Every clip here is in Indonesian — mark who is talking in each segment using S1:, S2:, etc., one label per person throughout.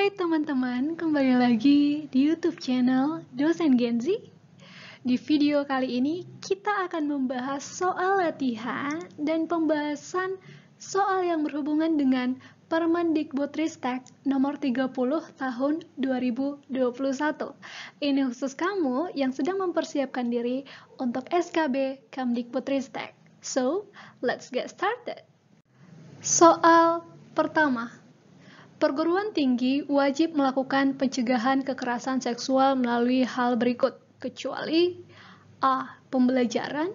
S1: Hai teman-teman, kembali lagi di YouTube channel Dosen Genzi. Di video kali ini kita akan membahas soal latihan dan pembahasan soal yang berhubungan dengan Permendikbudristek nomor 30 tahun 2021. Ini khusus kamu yang sedang mempersiapkan diri untuk SKB Kemdikbudristek. So, let's get started. Soal pertama. Perguruan tinggi wajib melakukan pencegahan kekerasan seksual melalui hal berikut, kecuali A. Pembelajaran,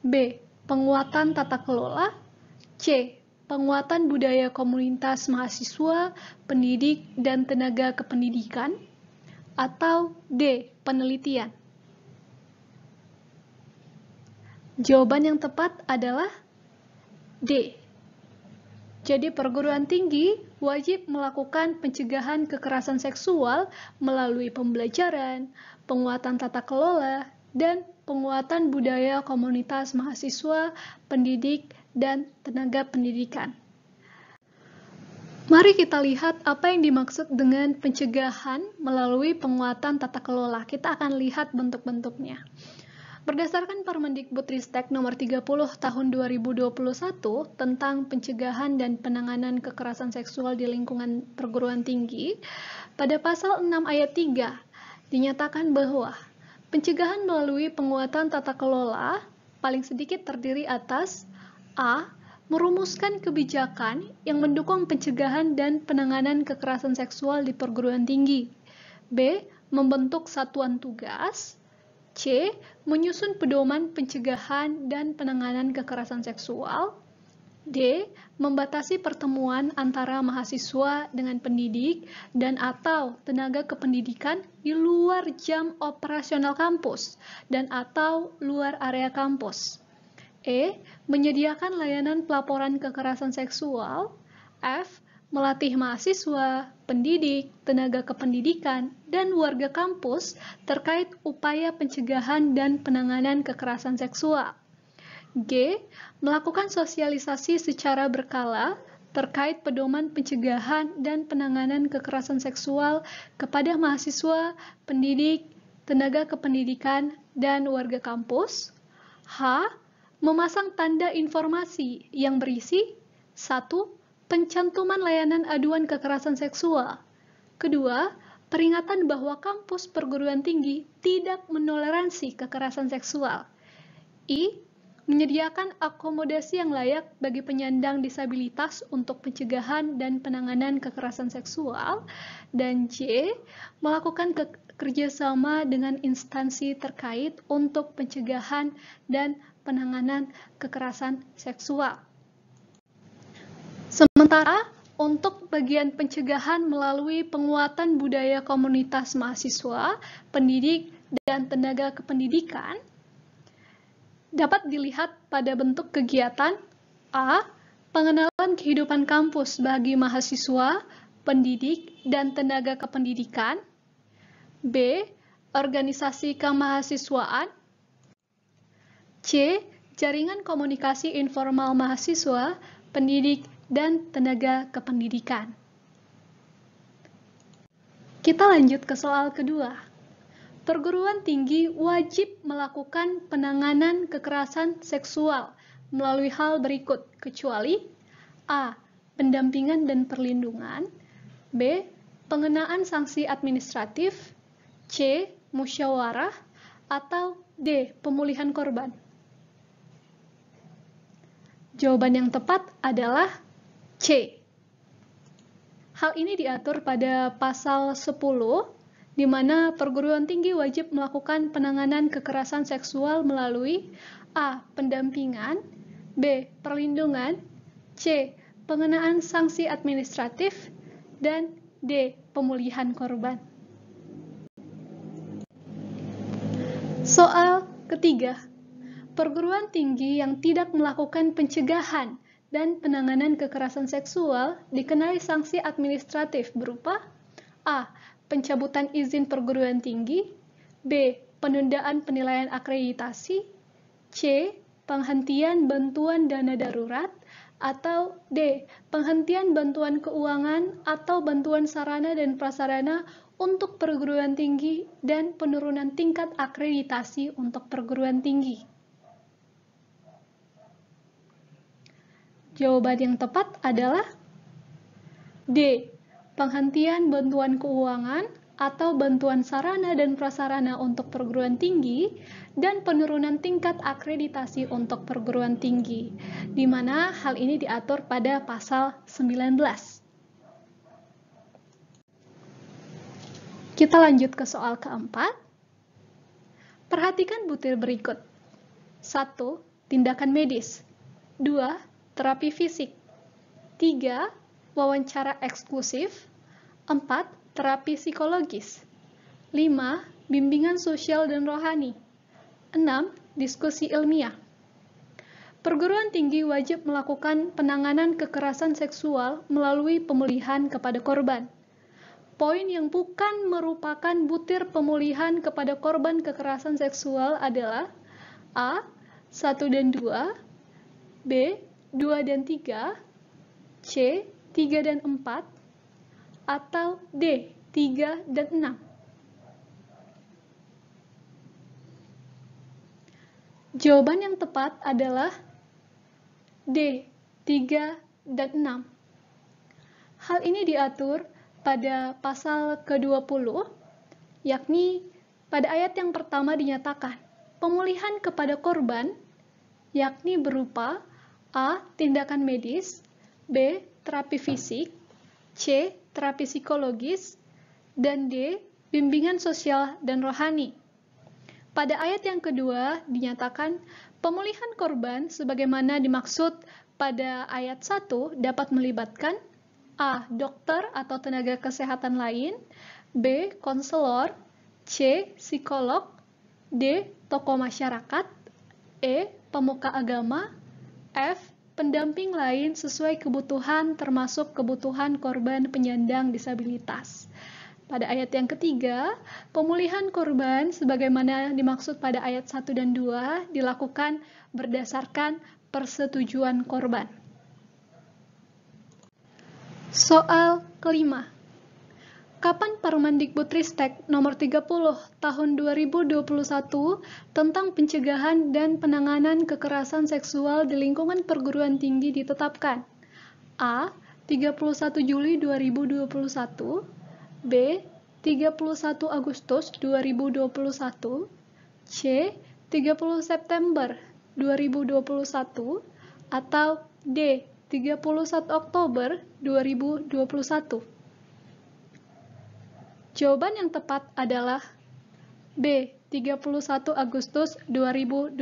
S1: B. Penguatan tata kelola, C. Penguatan budaya komunitas mahasiswa, pendidik, dan tenaga kependidikan, atau D. Penelitian. Jawaban yang tepat adalah D. Jadi perguruan tinggi wajib melakukan pencegahan kekerasan seksual melalui pembelajaran, penguatan tata kelola, dan penguatan budaya komunitas mahasiswa, pendidik, dan tenaga pendidikan. Mari kita lihat apa yang dimaksud dengan pencegahan melalui penguatan tata kelola. Kita akan lihat bentuk-bentuknya. Berdasarkan Permendikbudristek nomor 30 tahun 2021 tentang pencegahan dan penanganan kekerasan seksual di lingkungan perguruan tinggi, pada pasal 6 ayat 3 dinyatakan bahwa pencegahan melalui penguatan tata kelola paling sedikit terdiri atas A. Merumuskan kebijakan yang mendukung pencegahan dan penanganan kekerasan seksual di perguruan tinggi, B. Membentuk satuan tugas, C. Menyusun pedoman pencegahan dan penanganan kekerasan seksual, D. Membatasi pertemuan antara mahasiswa dengan pendidik dan atau tenaga kependidikan di luar jam operasional kampus dan atau luar area kampus, E. Menyediakan layanan pelaporan kekerasan seksual, F. Melatih mahasiswa, pendidik, tenaga kependidikan, dan warga kampus terkait upaya pencegahan dan penanganan kekerasan seksual. G. Melakukan sosialisasi secara berkala terkait pedoman pencegahan dan penanganan kekerasan seksual kepada mahasiswa, pendidik, tenaga kependidikan, dan warga kampus. H. Memasang tanda informasi yang berisi 1. Pencantuman layanan aduan kekerasan seksual. Kedua, peringatan bahwa kampus perguruan tinggi tidak menoleransi kekerasan seksual. I. Menyediakan akomodasi yang layak bagi penyandang disabilitas untuk pencegahan dan penanganan kekerasan seksual. Dan J. Melakukan kerjasama dengan instansi terkait untuk pencegahan dan penanganan kekerasan seksual. Sementara untuk bagian pencegahan melalui penguatan budaya komunitas mahasiswa, pendidik, dan tenaga kependidikan dapat dilihat pada bentuk kegiatan A. Pengenalan kehidupan kampus bagi mahasiswa, pendidik, dan tenaga kependidikan, B. Organisasi kemahasiswaan, C. Jaringan komunikasi informal mahasiswa, pendidik, dan tenaga kependidikan. Kita lanjut ke soal kedua. Perguruan tinggi wajib melakukan penanganan kekerasan seksual melalui hal berikut, kecuali A. Pendampingan dan perlindungan, B. Pengenaan sanksi administratif, C. Musyawarah, atau D. Pemulihan korban. Jawaban yang tepat adalah C. Hal ini diatur pada pasal 10, di mana perguruan tinggi wajib melakukan penanganan kekerasan seksual melalui A. Pendampingan, B. Perlindungan, C. Pengenaan sanksi administratif, dan D. Pemulihan korban. Soal ketiga. Perguruan tinggi yang tidak melakukan pencegahan dan penanganan kekerasan seksual dikenai sanksi administratif berupa A. Pencabutan izin perguruan tinggi, B. Penundaan penilaian akreditasi, C. Penghentian bantuan dana darurat, Atau D. Penghentian bantuan keuangan atau bantuan sarana dan prasarana untuk perguruan tinggi dan penurunan tingkat akreditasi untuk perguruan tinggi. Jawaban yang tepat adalah D. Penghentian bantuan keuangan atau bantuan sarana dan prasarana untuk perguruan tinggi dan penurunan tingkat akreditasi untuk perguruan tinggi, di mana hal ini diatur pada pasal 19. Kita lanjut ke soal keempat. Perhatikan butir berikut. 1. Tindakan medis. 2. Terapi fisik. 3. Wawancara eksklusif. 4. Terapi psikologis. 5. Bimbingan sosial dan rohani. 6. Diskusi ilmiah. Perguruan tinggi wajib melakukan penanganan kekerasan seksual melalui pemulihan kepada korban. Poin yang bukan merupakan butir pemulihan kepada korban kekerasan seksual adalah A. 1 dan 2, B. 2 dan 3, C. 3 dan 4, atau D. 3 dan 6. Jawaban yang tepat adalah D. 3 dan 6. Hal ini diatur pada pasal ke-20, yakni pada ayat yang pertama dinyatakan, pemulihan kepada korban, yakni berupa A. Tindakan medis, B. Terapi fisik, C. Terapi psikologis, dan D. Bimbingan sosial dan rohani. Pada ayat yang kedua dinyatakan, pemulihan korban sebagaimana dimaksud pada ayat 1 dapat melibatkan A. Dokter atau tenaga kesehatan lain, B. Konselor, C. Psikolog, D. Tokoh masyarakat, E. Pemuka agama, F. Pendamping lain sesuai kebutuhan termasuk kebutuhan korban penyandang disabilitas. Pada ayat yang ketiga, pemulihan korban sebagaimana dimaksud pada ayat 1 dan 2 dilakukan berdasarkan persetujuan korban. Soal kelima. Kapan Permendikbudristek nomor 30 tahun 2021 tentang pencegahan dan penanganan kekerasan seksual di lingkungan perguruan tinggi ditetapkan? A. 31 Juli 2021, B. 31 Agustus 2021, C. 30 September 2021, atau D. 31 Oktober 2021. Jawaban yang tepat adalah B. 31 Agustus 2021.